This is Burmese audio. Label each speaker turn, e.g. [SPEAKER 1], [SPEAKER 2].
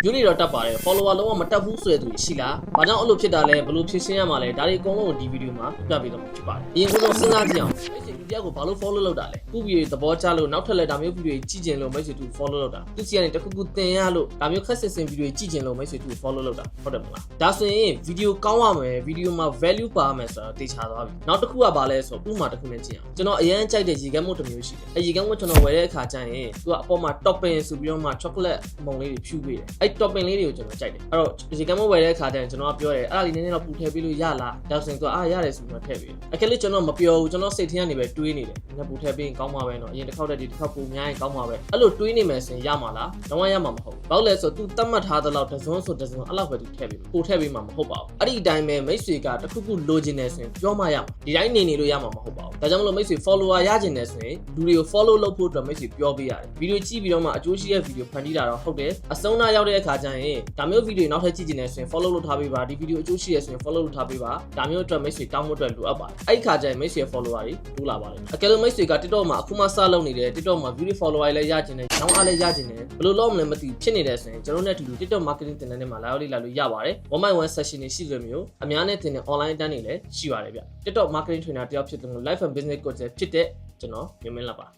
[SPEAKER 1] view တွေတော့တက်ပါတယ် follower လုံးဝမတက်ဘူးဆိုတဲ့သူရှိလား။ဘာကြောင့်အဲ့လိုဖြစ်တာလဲဘယ်လိုဖြေရှင်းရမှာလဲဒါတွေအကုန်လုံးကိုဒီဗီဒီယိုမှာပြပြပေးတော့မှာဖြစ်ပါတယ်။အရင်ဆုံးစဉ်းစားကြည့်အောင်မိတ်ဆွေလူတယောက်ကိုဘာလို့ follow လုပ်တာလဲ။ခုဗီဒီယိုသဘောကျလို့နောက်ထပ်လည်းဒါမျိုးဗီဒီယိုကြည့်ကျင်လို့မိတ်ဆွေသူ follow လုပ်တာ။သူစီကနေတစ်ခုခုသင်ရလို့ဒါမျိုးခက်စစ်စင်ဗီဒီယိုကြည့်ကျင်လို့မိတ်ဆွေသူ follow လုပ်တာဟုတ်တယ်မလား။ဒါဆိုရင်ဗီဒီယိုကောင်းရမယ်ဗီဒီယိုမှာ value ပါမယ်ဆိုတာသိချသွားပြီ။နောက်တစ်ခုကဘာလဲဆိုဥပမာတစ်ခုနဲ့ကြည့်အောင်ကျွန်တော်အရင်ကြိုက်တဲ့ရေကမ်းမို့တစ်မျိုးရှိတယ်။အဲရေကမ်းမို့ကျွန်တော်ဝယ်တဲ့အခါကျရင်သူကအပေါ်မှာ topping ဆိုပြီးတော့မှ chocolate မုန်လေးတွေဖြူပေးတယ်။အဲ topping လေးတွေကိုကျွန်တော်ကြိုက်တယ်။အဲ့တော့ရေကမ်းမို့ဝယ်တဲ့အခါကျရင်ကျွန်တော်ကပြောတယ်အဲ့ဒါလေးနည်းနည်းတော့ပူထည့်ပေးလို့ရလား။ဒါဆိုရင်သူကရတယ်ဆိုပြီးတော့ထည့်ပေးတယ်။အခက်လေးကျွန်တော်မပြောဘူးကျွန်တော်စိတ်ထဲကနေပဲတွေးနေတယ်။နည်းပူထည့်ပေးရင်ကောင်းမှာပဲเนาะ။အရင်တစ်ခေါက်တည်းဒီတစ်ခေါက်ပူများရင်ကောင်းမှာပဲ။အဲ့လိုတွေးနေမယ်ဆိုရင်ရမှာလား။တော့ရမှာမဟုတ်ဘူး။ဘာလို့လဲဆိုတော့ तू တတ်မှတ်ထားတဲ့လောက်တစ်စုံဆိုတစ်စုံအဲ့လောက်ပဲ तू ထည့်ပေး။ပူထည့်ပေးမှာမဟုတ်ပါဘူး။အဲ့ဒီအတိုင်းပဲမိတ်ဆွေကတစ်ခုခုလိုချင်တယ်ဆိုရင်ပြောမှရမှာ။ဒီတိုင်းနေလို့ရမှာမဟုတ်ပါဘူး။ဒါကြောင့်မလို့မိတ်ဆွေ follower ရချင်တယ်ဆိုရင်လူတွေကို follow လုပ်ဖို့အတွက်မိတ်ဆွေပြောပေးရတယ်။ဗီဒီယိုကြည့်ပြီးတော့မှအကျိုးရှိတဲ့ဗီဒီယိုဖန်တီးတာတော့ဟုတ်တယ်။အဆုံးနာရောက်တဲ့အခါကျရင်ဒါမျိုးဗီဒီယိုနောက်ထပ်ကြည့်ချင်တယ်ဆိုရင် follow လုပ်ထားပေးပါ။ဒီဗီဒီယိုအကျိုးရှိရဆိုရင် follow လုပ်ထားပေးပါ။ဒါမျိုးအတွက်မိတ်ဆွေတောင်းဖို့အတွက်လိုအပ်ပါတယ်။အဲ့ဒီခါကျရင်မိတ်ဆွေ follower တွေတိုးလာပါလိမ့်မယ်။အကယ်လို့မိတ်ဆွေက TikTok မှာအခုမှစလုပ်နေတယ် TikTok မှာ view follower တွေလည်းရချင်တယ်။ကျောင်းအားလည်းရချင်တယ်။ဘယ်လိုလုပ်မလဲမသိဖြစ်နေတယ်ဆိုရင်ကျွန်တော်နဲ့အတူတူ TikTok marketing သင်တန်းတွေမှာလာရောက်လေ့လာလို့ရပါတယ်။ 1by1 session တွေရှိသလိုမျိုးအများနဲ့သင်တဲ့ online တန်းတွေလည်းရှိပါတယ်ဗျ။ TikTok marketing trainer တယောက်ဖြစ်တဲ့ life and business coach ဖြစ်တဲ့ကျွန်တော်မြင်မင်းလာပါ